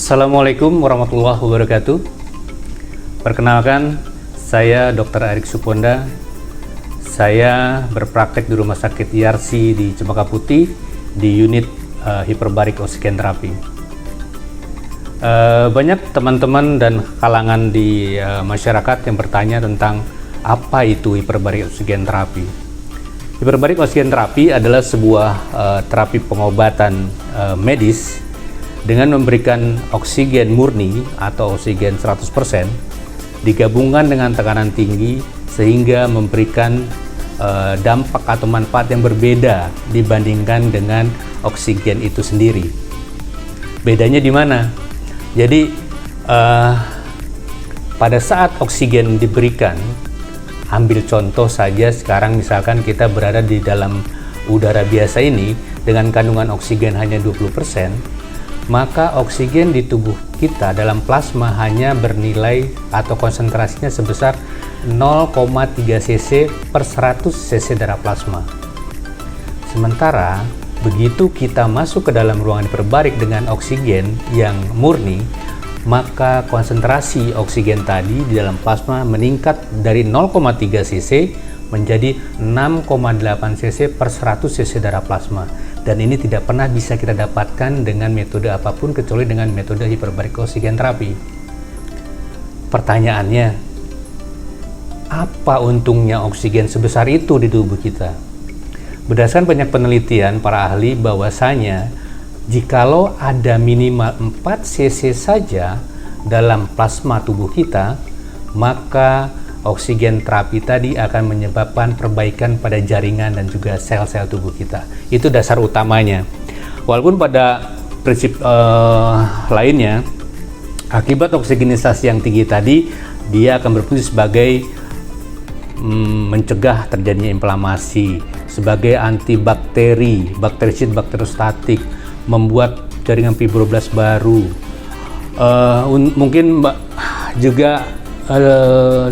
Assalamualaikum warahmatullahi wabarakatuh. Perkenalkan, saya Dr. Arik Suponda. Saya berpraktek di Rumah Sakit YRC di Cempaka Putih di unit hiperbarik oksigen terapi. Banyak teman-teman dan kalangan di masyarakat yang bertanya tentang apa itu hiperbarik oksigen terapi. Hiperbarik oksigen terapi adalah sebuah terapi pengobatan medis dengan memberikan oksigen murni atau oksigen 100% digabungkan dengan tekanan tinggi sehingga memberikan dampak atau manfaat yang berbeda dibandingkan dengan oksigen itu sendiri. Bedanya di mana? Jadi pada saat oksigen diberikan, ambil contoh saja sekarang misalkan kita berada di dalam udara biasa ini dengan kandungan oksigen hanya 20%, maka oksigen di tubuh kita dalam plasma hanya bernilai atau konsentrasinya sebesar 0,3 cc per 100 cc darah plasma. Sementara begitu kita masuk ke dalam ruangan hiperbarik dengan oksigen yang murni, maka konsentrasi oksigen tadi di dalam plasma meningkat dari 0,3 cc menjadi 6,8 cc per 100 cc darah plasma. Dan ini tidak pernah bisa kita dapatkan dengan metode apapun kecuali dengan metode hiperbarik oksigen terapi. Pertanyaannya, apa untungnya oksigen sebesar itu di tubuh kita? Berdasarkan banyak penelitian para ahli bahwasanya jikalau ada minimal 4 cc saja dalam plasma tubuh kita, maka oksigen terapi tadi akan menyebabkan perbaikan pada jaringan dan juga sel-sel tubuh kita. Itu dasar utamanya. Walaupun pada prinsip lainnya, akibat oksigenisasi yang tinggi tadi, dia akan berfungsi sebagai mencegah terjadinya inflamasi, sebagai antibakteri, bakterisid, bakterostatik, membuat jaringan fibroblast baru. Mungkin juga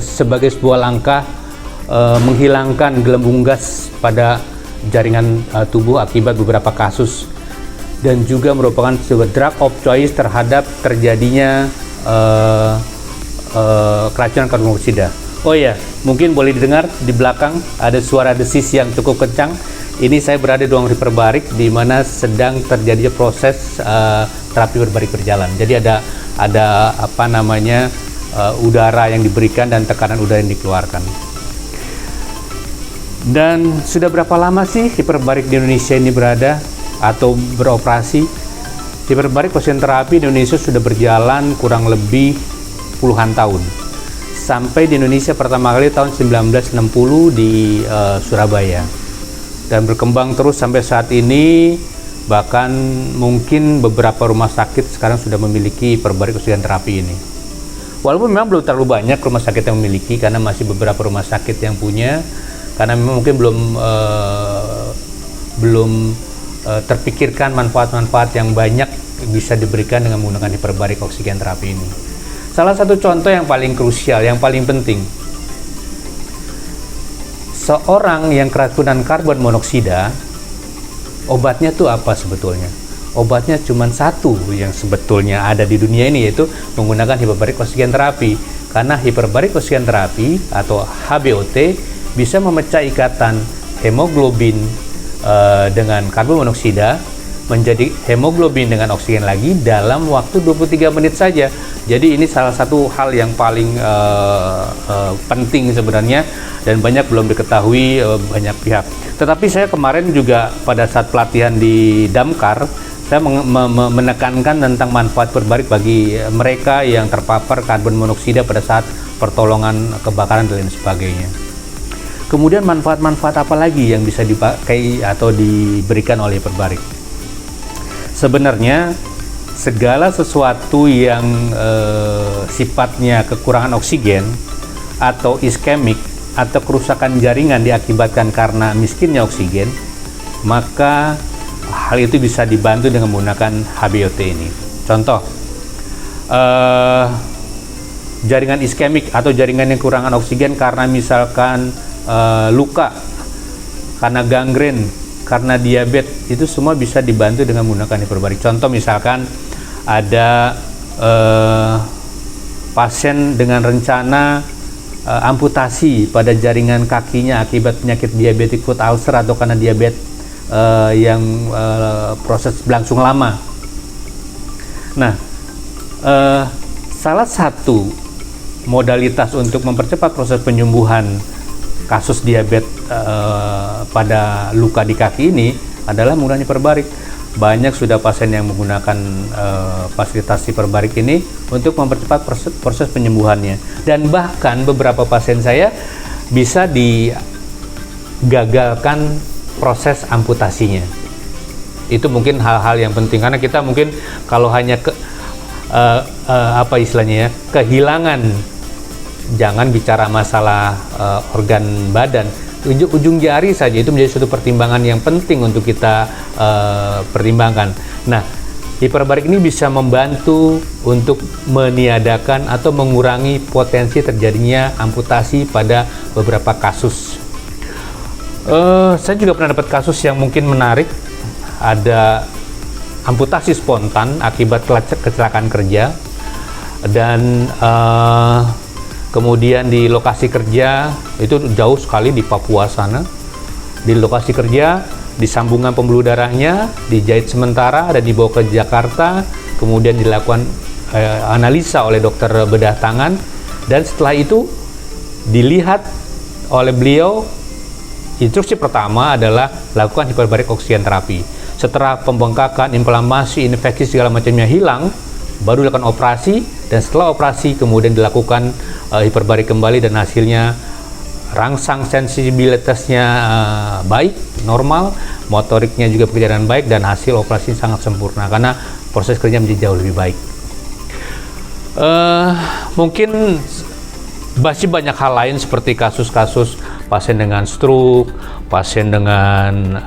sebagai sebuah langkah menghilangkan gelembung gas pada jaringan tubuh akibat beberapa kasus, dan juga merupakan sebuah drug of choice terhadap terjadinya keracunan karbon monoksida. Oh ya, mungkin boleh didengar di belakang ada suara desis yang cukup kencang. Ini saya berada di ruang hiperbarik di mana sedang terjadi proses terapi hiperbarik berjalan. Jadi ada apa namanya udara yang diberikan dan tekanan udara yang dikeluarkan. Dan sudah berapa lama sih hiperbarik di Indonesia ini berada atau beroperasi? Hiperbarik oksigen terapi di Indonesia sudah berjalan kurang lebih puluhan tahun. Sampai di Indonesia pertama kali tahun 1960 di Surabaya. Dan berkembang terus sampai saat ini, bahkan mungkin beberapa rumah sakit sekarang sudah memiliki hiperbarik oksigen terapi ini. Walaupun memang belum terlalu banyak rumah sakit yang memiliki, karena masih beberapa rumah sakit yang punya, karena memang mungkin belum terpikirkan manfaat-manfaat yang banyak bisa diberikan dengan menggunakan hiperbarik oksigen terapi ini. Salah satu contoh yang paling krusial, yang paling penting, seorang yang keracunan karbon monoksida, obatnya tuh apa sebetulnya? Obatnya cuma satu yang sebetulnya ada di dunia ini, yaitu menggunakan hiperbarik oksigen terapi. Karena hiperbarik oksigen terapi atau HBOT bisa memecah ikatan hemoglobin dengan karbon monoksida menjadi hemoglobin dengan oksigen lagi dalam waktu 23 menit saja. Jadi ini salah satu hal yang paling penting sebenarnya, dan banyak belum diketahui banyak pihak. Tetapi saya kemarin juga pada saat pelatihan di Damkar, saya menekankan tentang manfaat hiperbarik bagi mereka yang terpapar karbon monoksida pada saat pertolongan kebakaran dan lain sebagainya. Kemudian manfaat-manfaat apa lagi yang bisa dipakai atau diberikan oleh hiperbarik? Sebenarnya segala sesuatu yang sifatnya kekurangan oksigen atau iskemik atau kerusakan jaringan diakibatkan karena miskinnya oksigen, maka hal itu bisa dibantu dengan menggunakan HBOT ini. Contoh, jaringan iskemik atau jaringan yang kekurangan oksigen karena misalkan luka, karena gangren, karena diabetes, itu semua bisa dibantu dengan menggunakan hiperbarik. Contoh misalkan ada pasien dengan rencana amputasi pada jaringan kakinya akibat penyakit diabetic foot ulcer atau karena diabetes yang proses berlangsung lama. Nah, salah satu modalitas untuk mempercepat proses penyembuhan kasus diabetes pada luka di kaki ini adalah menggunakan hiperbarik. Banyak sudah pasien yang menggunakan fasilitas hiperbarik ini untuk mempercepat proses penyembuhannya, dan bahkan beberapa pasien saya bisa digagalkan proses amputasinya. Itu mungkin hal-hal yang penting, karena kita mungkin kalau hanya kehilangan, jangan bicara masalah organ badan, ujung jari saja itu menjadi suatu pertimbangan yang penting untuk kita pertimbangkan. Nah, hiperbarik ini bisa membantu untuk meniadakan atau mengurangi potensi terjadinya amputasi pada beberapa kasus. Saya juga pernah dapat kasus yang mungkin menarik. Ada amputasi spontan akibat kecelakaan kerja, dan kemudian di lokasi kerja itu jauh sekali di Papua sana. Di lokasi kerja, di sambungan pembuluh darahnya dijahit sementara dan dibawa ke Jakarta, kemudian dilakukan analisa oleh dokter bedah tangan, dan setelah itu dilihat oleh beliau, instruksi pertama adalah lakukan hiperbarik oksigen terapi. Setelah pembengkakan, inflamasi, infeksi segala macamnya hilang, baru dilakukan operasi, dan setelah operasi kemudian dilakukan hiperbarik kembali, dan hasilnya rangsang sensibilitasnya baik, normal, motoriknya juga berjalan baik, dan hasil operasi sangat sempurna karena proses kerja menjadi jauh lebih baik. Mungkin masih banyak hal lain seperti kasus-kasus pasien dengan stroke, pasien dengan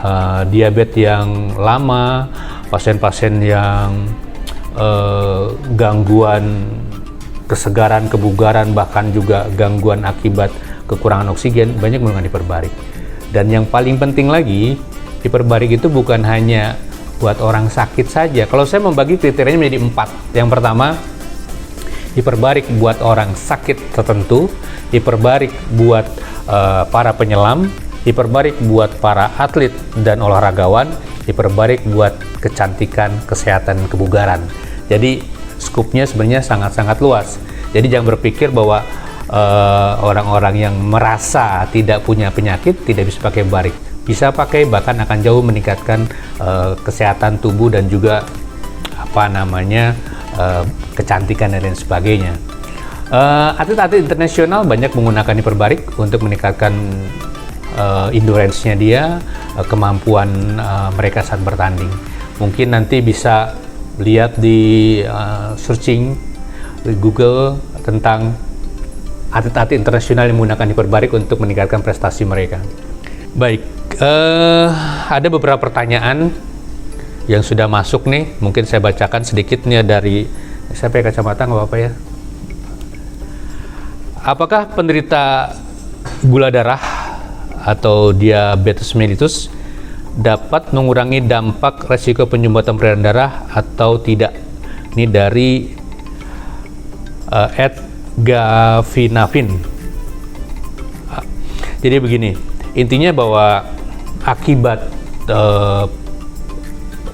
diabetes yang lama, pasien-pasien yang gangguan kesegaran, kebugaran, bahkan juga gangguan akibat kekurangan oksigen, banyak menggunakan hiperbarik. Dan yang paling penting lagi, hiperbarik itu bukan hanya buat orang sakit saja. Kalau saya membagi kriterianya menjadi 4. Yang pertama, hiperbarik buat orang sakit tertentu, hiperbarik buat para penyelam, hiperbarik buat para atlet dan olahragawan, hiperbarik buat kecantikan, kesehatan, kebugaran. Jadi skupnya sebenarnya sangat-sangat luas. Jadi jangan berpikir bahwa orang-orang yang merasa tidak punya penyakit tidak bisa pakai barik. Bisa pakai, bahkan akan jauh meningkatkan kesehatan tubuh dan juga kecantikan dan lain sebagainya. Atlet-atlet internasional banyak menggunakan hiperbarik untuk meningkatkan endurance-nya dia, kemampuan mereka saat bertanding. Mungkin nanti bisa lihat di searching di Google tentang atlet-atlet internasional yang menggunakan hiperbarik untuk meningkatkan prestasi mereka. Baik, ada beberapa pertanyaan yang sudah masuk nih, mungkin saya bacakan sedikit nih dari, saya pakai kacamata nggak apa-apa ya. Apakah penderita gula darah atau diabetes mellitus dapat mengurangi dampak resiko penyumbatan peredaran darah atau tidak? Ini dari Ed Gavinavin. Jadi begini, intinya bahwa akibat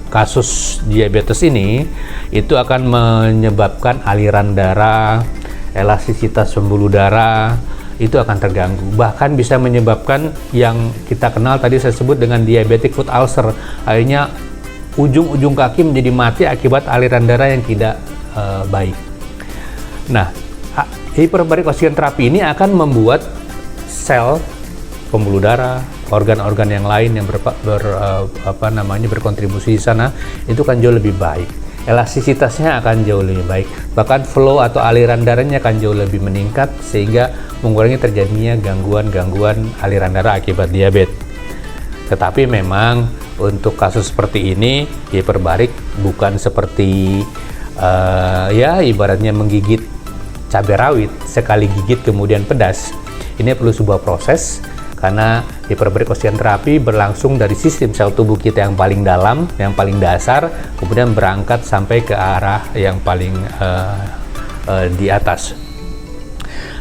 kasus diabetes ini itu akan menyebabkan aliran darah, elastisitas pembuluh darah itu akan terganggu, bahkan bisa menyebabkan yang kita kenal tadi saya sebut dengan diabetic foot ulcer. Akhirnya ujung-ujung kaki menjadi mati akibat aliran darah yang tidak baik. Nah, hiperbarik oksigen terapi ini akan membuat sel pembuluh darah, organ-organ yang lain yang berkontribusi di sana itu kan jauh lebih baik. Elastisitasnya akan jauh lebih baik, bahkan flow atau aliran darahnya akan jauh lebih meningkat sehingga mengurangi terjadinya gangguan aliran darah akibat diabetes. Tetapi memang untuk kasus seperti ini hiperbarik bukan seperti ibaratnya menggigit cabai rawit, sekali gigit kemudian pedas. Ini perlu sebuah proses karena hiperbarik oksigen terapi berlangsung dari sistem sel tubuh kita yang paling dalam, yang paling dasar, kemudian berangkat sampai ke arah yang paling di atas.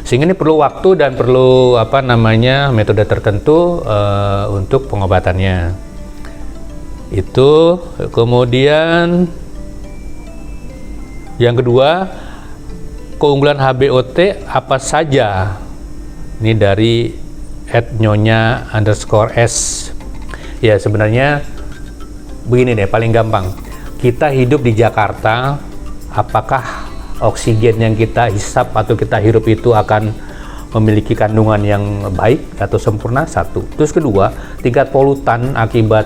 Sehingga ini perlu waktu dan perlu metode tertentu untuk pengobatannya. Itu kemudian yang kedua, keunggulan HBOT apa saja? Ini dari @nyonya_s. Ya, sebenarnya begini deh, paling gampang. Kita hidup di Jakarta, apakah oksigen yang kita hisap atau kita hirup itu akan memiliki kandungan yang baik atau sempurna? Satu. Terus kedua, tingkat polutan akibat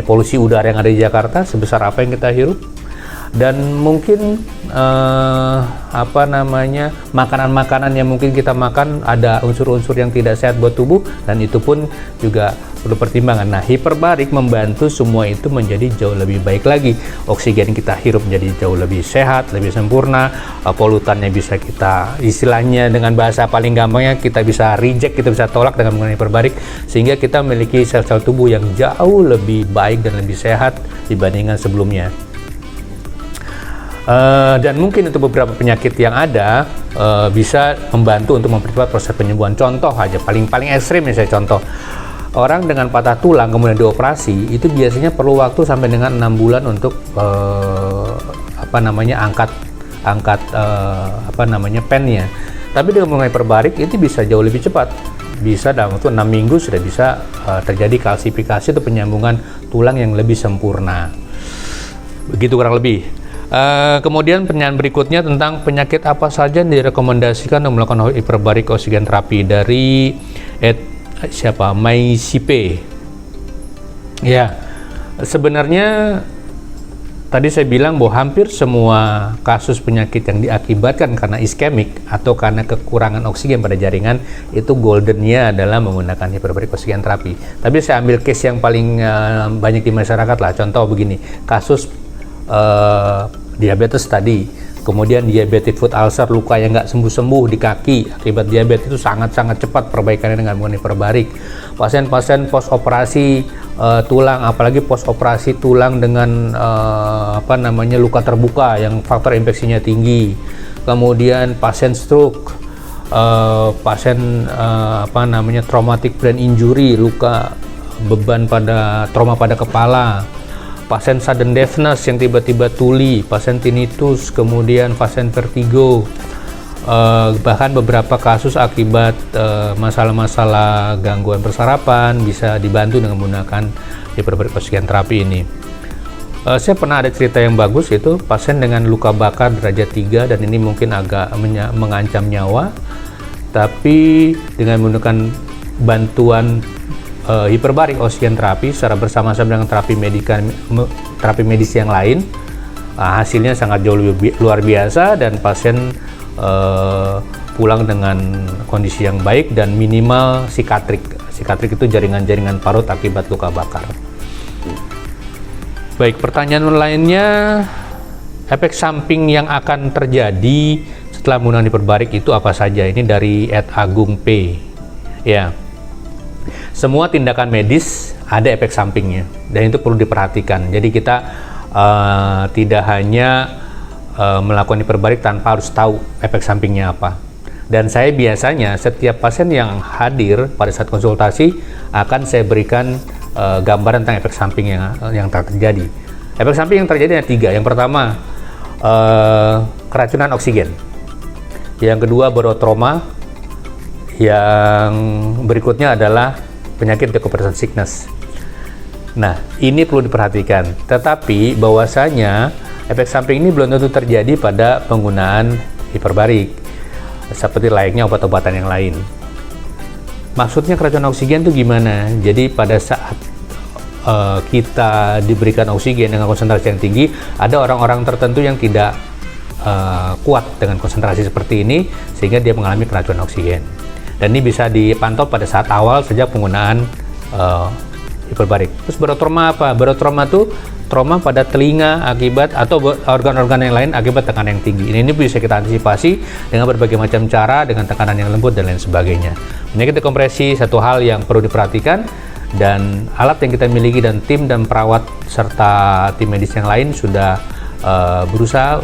polusi udara yang ada di Jakarta sebesar apa yang kita hirup? Dan mungkin makanan-makanan yang mungkin kita makan ada unsur-unsur yang tidak sehat buat tubuh, dan itu pun juga perlu pertimbangan. Nah, hiperbarik membantu semua itu menjadi jauh lebih baik lagi. Oksigen kita hirup menjadi jauh lebih sehat, lebih sempurna, polutannya bisa kita, istilahnya dengan bahasa paling gampangnya, kita bisa reject, kita bisa tolak dengan menggunakan hiperbarik, sehingga kita memiliki sel-sel tubuh yang jauh lebih baik dan lebih sehat dibandingkan sebelumnya. Dan mungkin untuk beberapa penyakit yang ada bisa membantu untuk mempercepat proses penyembuhan. Contoh aja, paling ekstrim ya, saya contoh, orang dengan patah tulang kemudian dioperasi itu biasanya perlu waktu sampai dengan 6 bulan untuk angkat pennya. Tapi dengan menggunakan hiperbarik itu bisa jauh lebih cepat, bisa dalam waktu 6 minggu sudah bisa terjadi kalsifikasi atau penyambungan tulang yang lebih sempurna. Begitu kurang lebih. Kemudian pertanyaan berikutnya tentang penyakit apa saja yang direkomendasikan untuk melakukan hiperbarik oksigen terapi, dari Maisipe. Ya, sebenarnya tadi saya bilang bahwa hampir semua kasus penyakit yang diakibatkan karena iskemik atau karena kekurangan oksigen pada jaringan, itu goldennya adalah menggunakan hiperbarik oksigen terapi. Tapi saya ambil case yang paling banyak di masyarakat lah. Contoh begini, kasus diabetes tadi, kemudian diabetic foot ulcer, luka yang nggak sembuh-sembuh di kaki akibat diabetes, itu sangat-sangat cepat perbaikannya dengan menggunakan hiperbarik. Pasien-pasien post operasi tulang, apalagi post operasi tulang dengan luka terbuka yang faktor infeksinya tinggi, kemudian pasien stroke, pasien traumatic brain injury, luka beban pada trauma pada kepala, pasien sudden deafness yang tiba-tiba tuli, pasien tinnitus, kemudian pasien vertigo, bahkan beberapa kasus akibat masalah-masalah gangguan persarapan bisa dibantu dengan menggunakan hiperbarik oksigen terapi ini. Saya pernah ada cerita yang bagus, itu pasien dengan luka bakar derajat 3, dan ini mungkin agak mengancam nyawa, tapi dengan menggunakan bantuan hiperbarik oksigen terapi secara bersama-sama dengan terapi medis yang lain, hasilnya sangat jauh lebih luar biasa, dan pasien pulang dengan kondisi yang baik dan minimal sikatrik itu jaringan-jaringan parut akibat luka bakar. Baik, pertanyaan lainnya, efek samping yang akan terjadi setelah menggunakan hiperbarik itu apa saja? Ini dari @agung p. Ya, semua tindakan medis ada efek sampingnya, dan itu perlu diperhatikan. Jadi kita tidak hanya melakukan hiperbarik tanpa harus tahu efek sampingnya apa. Dan saya biasanya setiap pasien yang hadir pada saat konsultasi akan saya berikan gambaran tentang efek samping yang terjadi. Efek samping yang terjadi ada 3. Yang pertama, keracunan oksigen. Yang kedua, barotrauma. Yang berikutnya adalah penyakit decompensation sickness. Nah, ini perlu diperhatikan. Tetapi bahwasanya efek samping ini belum tentu terjadi pada penggunaan hiperbarik, seperti layaknya obat-obatan yang lain. Maksudnya keracunan oksigen itu gimana? Jadi pada saat kita diberikan oksigen dengan konsentrasi yang tinggi, ada orang-orang tertentu yang tidak kuat dengan konsentrasi seperti ini, sehingga dia mengalami keracunan oksigen. Dan ini bisa dipantau pada saat awal sejak penggunaan hiperbarik. Terus barotrauma apa? Barotrauma itu trauma pada telinga akibat atau organ-organ yang lain akibat tekanan yang tinggi. Ini bisa kita antisipasi dengan berbagai macam cara, dengan tekanan yang lembut dan lain sebagainya. Penyakit dekompresi satu hal yang perlu diperhatikan, dan alat yang kita miliki dan tim dan perawat serta tim medis yang lain sudah berusaha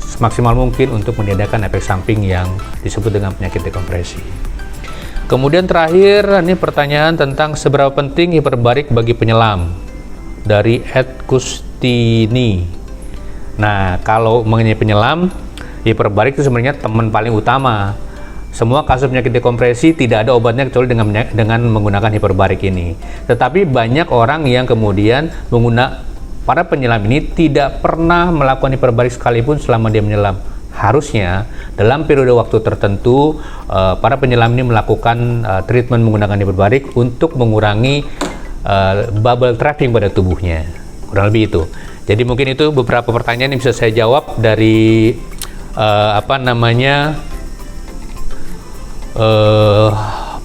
semaksimal mungkin untuk menyediakan efek samping yang disebut dengan penyakit dekompresi. Kemudian terakhir, ini pertanyaan tentang seberapa penting hiperbarik bagi penyelam dari Ed Kustini. Nah, kalau mengenai penyelam, hiperbarik itu sebenarnya teman paling utama. Semua kasus penyakit dekompresi tidak ada obatnya kecuali dengan menggunakan hiperbarik ini. Tetapi banyak orang yang kemudian para penyelam ini tidak pernah melakukan hiperbarik sekalipun selama dia menyelam. Harusnya dalam periode waktu tertentu para penyelam ini melakukan treatment menggunakan hiperbarik untuk mengurangi bubble trapping pada tubuhnya. Kurang lebih itu. Jadi mungkin itu beberapa pertanyaan yang bisa saya jawab dari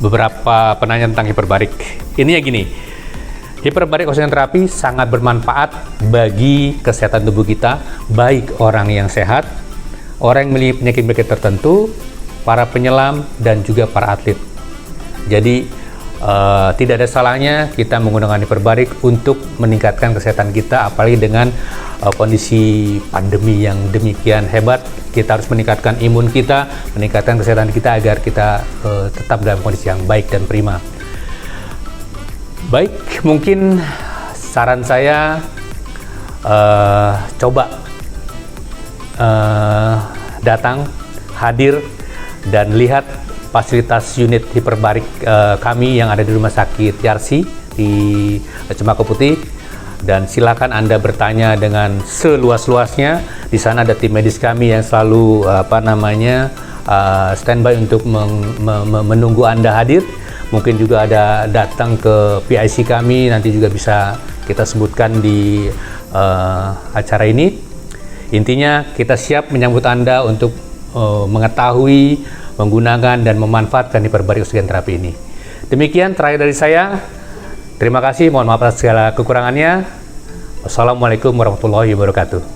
beberapa penanya tentang hiperbarik. Ini ya gini, hiperbarik oksigen terapi sangat bermanfaat bagi kesehatan tubuh kita, baik orang yang sehat, orang yang memiliki penyakit-penyakit tertentu, para penyelam, dan juga para atlet. Jadi tidak ada salahnya kita menggunakan hiperbarik untuk meningkatkan kesehatan kita, apalagi dengan kondisi pandemi yang demikian hebat. Kita harus meningkatkan imun kita, meningkatkan kesehatan kita agar kita tetap dalam kondisi yang baik dan prima. Baik, mungkin saran saya coba datang, hadir, dan lihat fasilitas unit hiperbarik kami yang ada di Rumah Sakit Yarsi di Cempaka Putih, dan silakan Anda bertanya dengan seluas-luasnya. Di sana ada tim medis kami yang selalu standby untuk menunggu Anda hadir. Mungkin juga ada datang ke PIC kami, nanti juga bisa kita sebutkan di acara ini. Intinya kita siap menyambut Anda untuk mengetahui, menggunakan, dan memanfaatkan hiperbarik oksigen terapi ini. Demikian terakhir dari saya. Terima kasih, mohon maaf atas segala kekurangannya. Wassalamualaikum warahmatullahi wabarakatuh.